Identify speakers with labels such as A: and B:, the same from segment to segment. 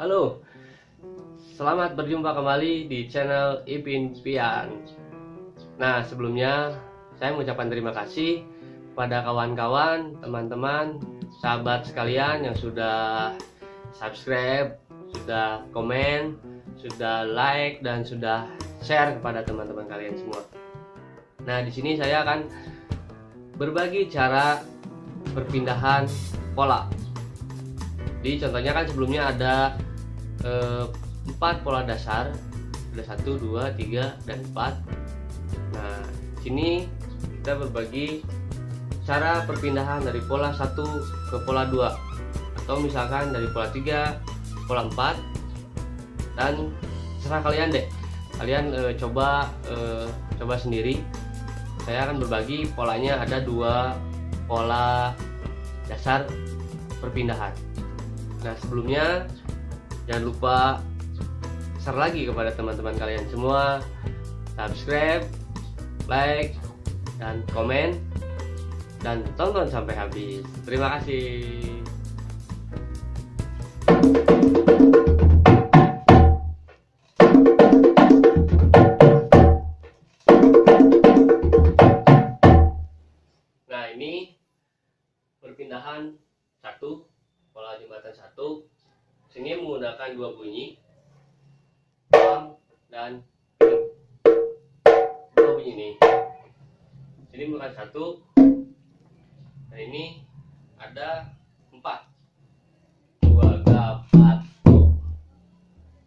A: Halo, selamat berjumpa kembali di channel Ipin Pian. Nah, sebelumnya saya mengucapkan terima kasih pada kawan-kawan, teman-teman, sahabat sekalian yang sudah subscribe, sudah komen, sudah like, dan sudah share kepada teman-teman kalian semua. Nah, di sini saya akan berbagi cara perpindahan pola. Jadi contohnya kan sebelumnya ada 4 pola dasar, ada 1, 2, 3, dan 4. Nah, sini kita berbagi cara perpindahan dari pola 1 ke pola 2, atau misalkan dari pola 3 pola 4, dan serah kalian deh. Kalian coba sendiri. Saya akan berbagi polanya, ada 2 pola dasar perpindahan. Nah, sebelumnya jangan lupa share lagi kepada teman-teman kalian semua, subscribe, like, dan komen, dan tonton sampai habis. Terima kasih. Nah, ini perpindahan 1, pola jembatan 1. Sini menggunakan 2 bunyi, bang dan ping. 2 bunyi ini. Sini menggunakan 1. Nah, ini ada 4. 2 gap 1.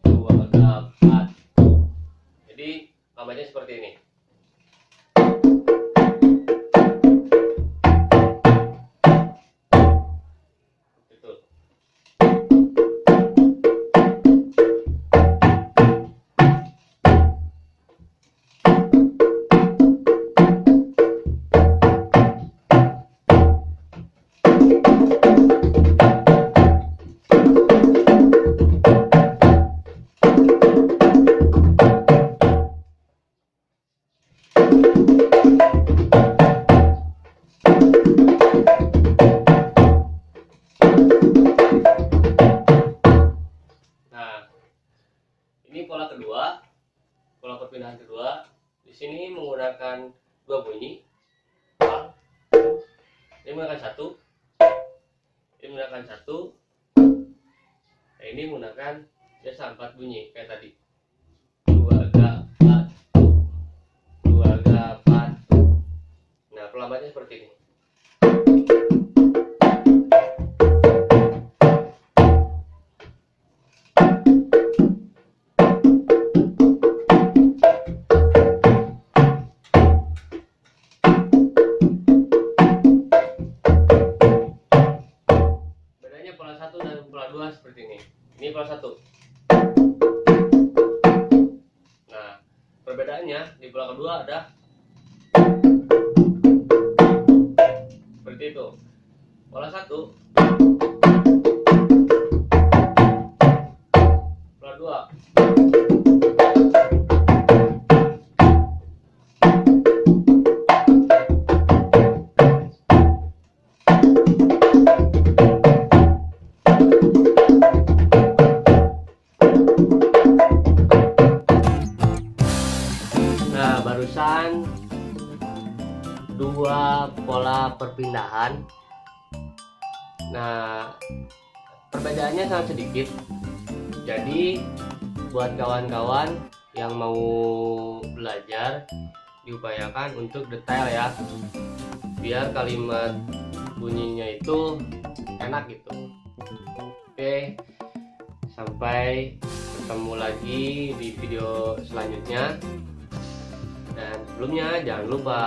A: 2 gap 1. Jadi namanya seperti ini. Ini pola kedua, pola perpindahan kedua. Di sini menggunakan 2 bunyi, bang. Ini menggunakan 1. Ini menggunakan 1. Nah, ini menggunakan biasa 4 bunyi kayak tadi. 2 gap 1. 2 gap 1. Nah, perlambatnya seperti ini. Pola 1 dan pola 2 seperti ini. Ini pola 1. Nah, perbedaannya di pola kedua ada seperti itu. Pola 1, pola 2. Nah, barusan 2 pola perpindahan. Nah, perbedaannya sangat sedikit. Jadi buat kawan-kawan yang mau belajar, diupayakan untuk detail ya, biar kalimat bunyinya itu enak gitu. Oke, sampai ketemu lagi di video selanjutnya. Dan sebelumnya jangan lupa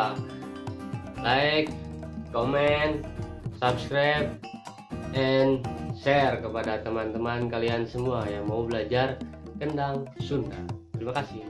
A: like, comment, subscribe, and share kepada teman-teman kalian semua yang mau belajar kendang Sunda. Terima kasih.